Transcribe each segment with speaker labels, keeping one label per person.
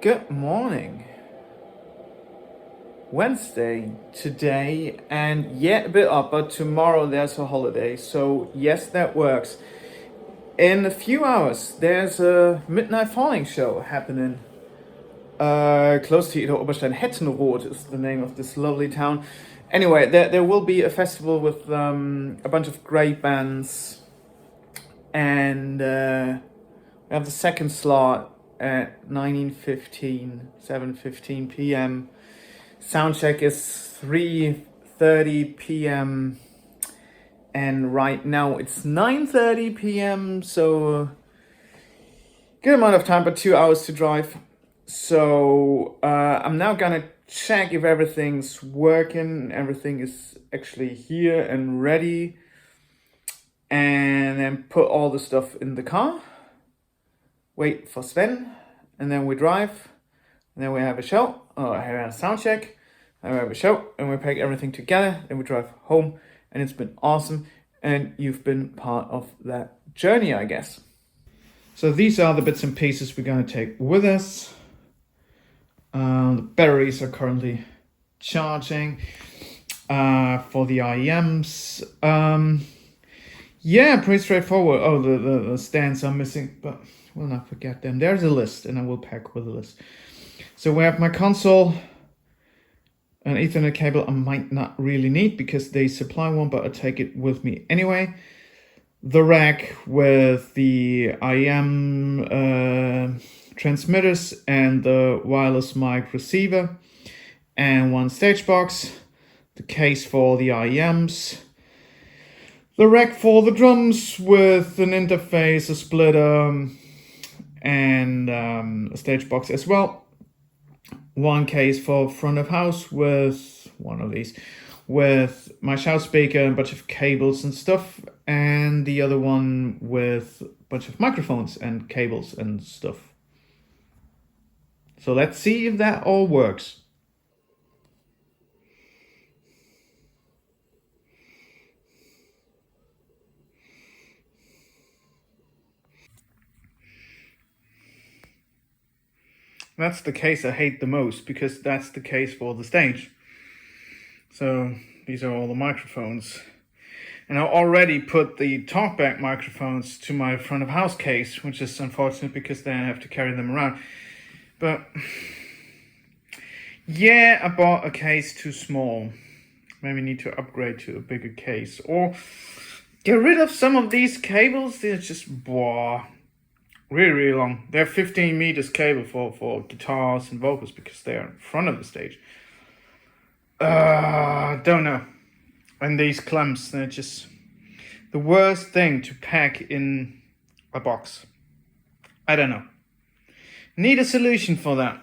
Speaker 1: Good morning. Wednesday today, and yet a bit up, but tomorrow there's a holiday, so yes, that works. In a few hours, there's a Midnight Falling show happening close to Ida Oberstein. Hettenroth is the name of this lovely town. Anyway, there will be a festival with a bunch of great bands, and we have the second slot at 7:15 p.m. Soundcheck is 3:30 p.m. and right now it's 9:30 p.m. So good amount of time, but 2 hours to drive. So I'm now gonna check if everything's working, everything is actually here and ready, and then put all the stuff in the car, wait for Sven, and then we drive, and then we have a show, I have a sound check, and we have a show, and we pack everything together, and we drive home, and it's been awesome, and you've been part of that journey, I guess. So these are the bits and pieces we're gonna take with us. The batteries are currently charging for the IEMs. Yeah, pretty straightforward. Oh, the stands are missing, but we'll not forget them. There's a list, and I will pack with a list. So we have my console, an Ethernet cable I might not really need because they supply one, but I'll take it with me anyway. The rack with the IEM transmitters and the wireless mic receiver, and one stage box, the case for the IEMs, the rack for the drums with an interface, a splitter, and a stage box as well. One case for front of house with one of these, with my shout speaker and a bunch of cables and stuff, and the other one with a bunch of microphones and cables and stuff. So let's see if that all works. That's the case I hate the most, because that's the case for the stage. So these are all the microphones. And I already put the talkback microphones to my front of house case, which is unfortunate because then I have to carry them around. But yeah, I bought a case too small. Maybe need to upgrade to a bigger case, or get rid of some of these cables. They're just really long. They're 15 meters cable for guitars and vocals because they're in front of the stage. Don't know. And these clamps, they're just the worst thing to pack in a box. I don't know. Need a solution for that.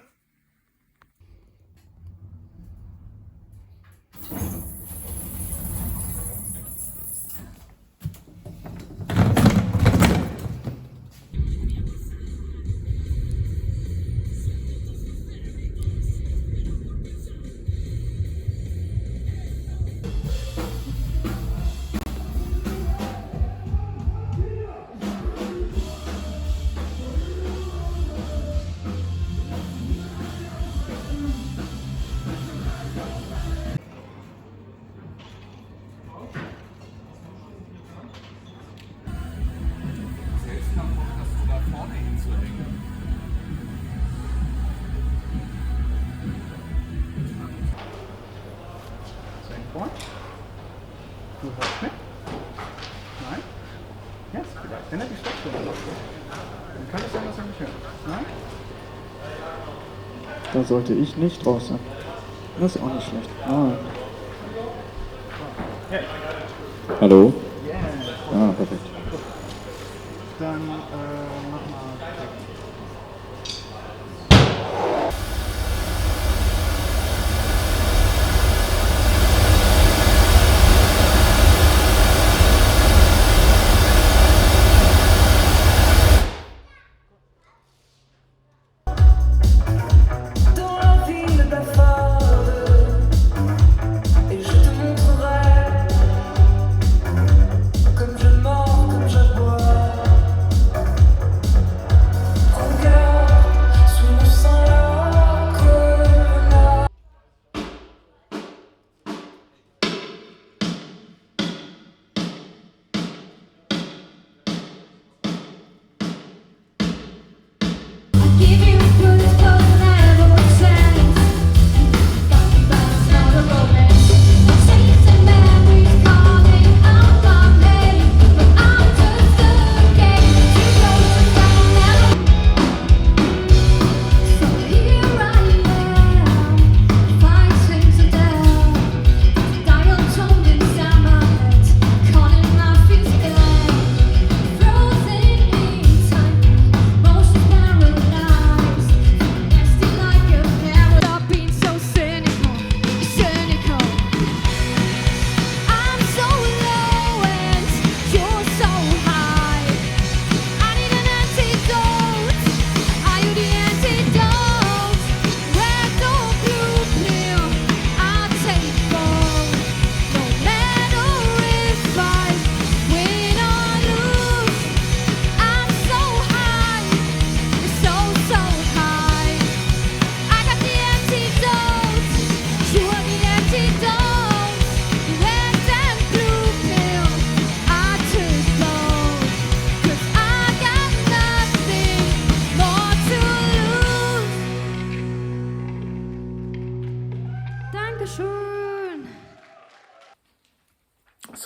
Speaker 1: Du hörst mit? Nein? Yes, vielleicht. Wenn er die Steckdose noch so. Dann kann es sein, dass er mich hört. Nein?
Speaker 2: Da sollte ich nicht raus sein. Das ist auch nicht schlecht. Ah.
Speaker 1: Yeah.
Speaker 2: Hallo?
Speaker 1: Yeah.
Speaker 2: Ah, perfekt.
Speaker 1: Dann mach mal.
Speaker 3: Comme je mens, comme je bois.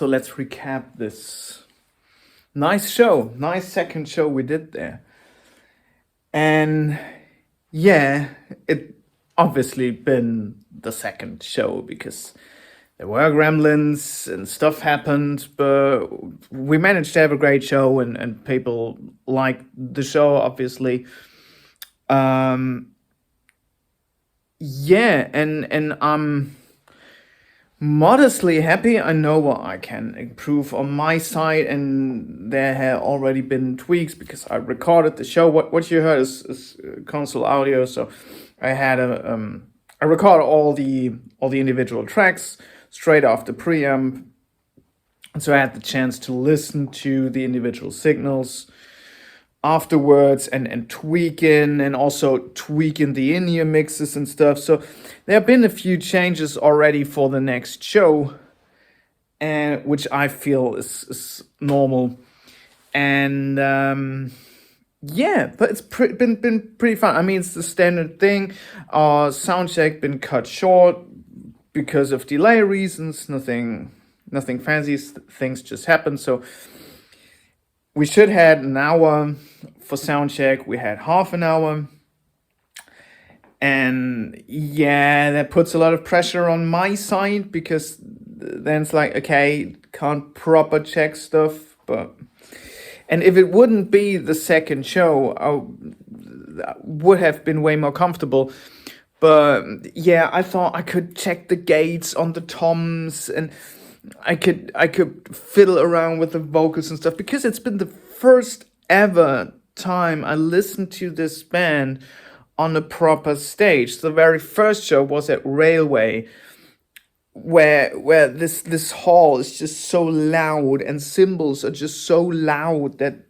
Speaker 1: So let's recap this nice show, nice second show we did there. And yeah, it obviously been the second show because there were gremlins and stuff happened, but we managed to have a great show and people liked the show, obviously. Yeah, and I'm modestly happy. I know what I can improve on my side, and there have already been tweaks because I recorded the show. What you heard is console audio, so I had I recorded all the individual tracks straight off the preamp, and so I had the chance to listen to the individual signals afterwards and tweaking and also tweaking the in-ear mixes and stuff. So there have been a few changes already for the next show, and which I feel is normal. And yeah, but it's been pretty fun. I mean, it's the standard thing. Soundcheck been cut short because of delay reasons. Nothing fancy. Things just happen. So we should had an hour for soundcheck. We had half an hour. And yeah, that puts a lot of pressure on my side because then it's like, okay, can't proper check stuff. And if it wouldn't be the second show, I would have been way more comfortable. But yeah, I thought I could check the gates on the toms and I could fiddle around with the vocals and stuff because it's been the first ever time I listened to this band on a proper stage. The very first show was at Railway, where this hall is just so loud and cymbals are just so loud that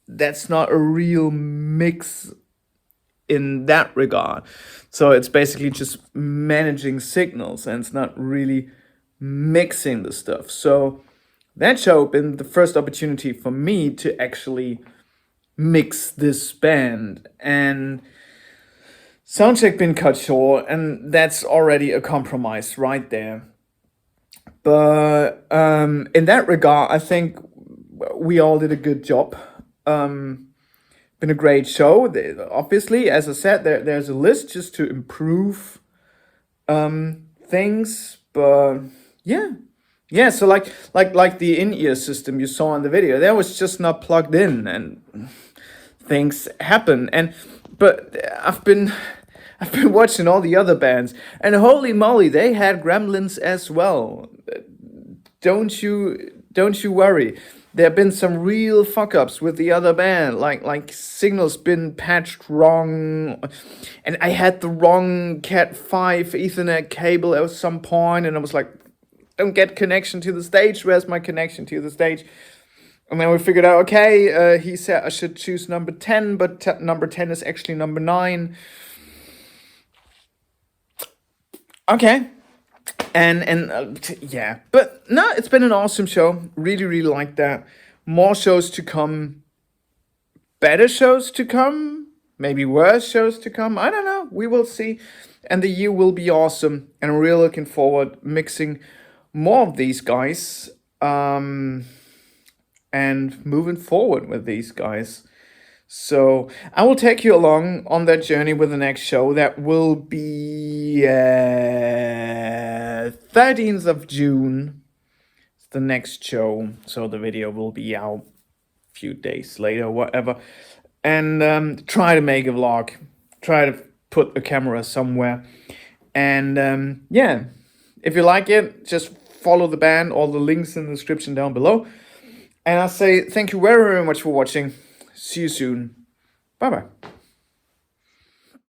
Speaker 1: that's not a real mix in that regard. So it's basically just managing signals and it's not really mixing the stuff. So that show been the first opportunity for me to actually mix this band, and soundcheck been cut short, and that's already a compromise right there. But in that regard, I think we all did a good job. Been a great show. Obviously, as I said, there's a list just to improve things, but yeah. So like the in-ear system you saw in the video, that was just not plugged in, and things happen. But I've been watching all the other bands, and holy moly, they had gremlins as well. Don't you worry. There have been some real fuck-ups with the other band, like signals been patched wrong, and I had the wrong Cat 5 Ethernet cable at some point, and I was like, don't get connection to the stage, where's my connection to the stage? And then we figured out, okay, he said I should choose number 10, but number 10 is actually number 9. Okay. And yeah, but no, it's been an awesome show. Really like that. More shows to come, better shows to come, maybe worse shows to come. I don't know. We will see. And the year will be awesome. And I'm really looking forward mixing more of these guys and moving forward with these guys. So I will take you along on that journey with the next show. That will be 13th of June. It's the next show. So the video will be out a few days later, whatever. And try to make a vlog. Try to put a camera somewhere. And yeah, if you like it, just follow the band. All the links in the description down below. And I say thank you very, very much for watching. See you soon. Bye-bye.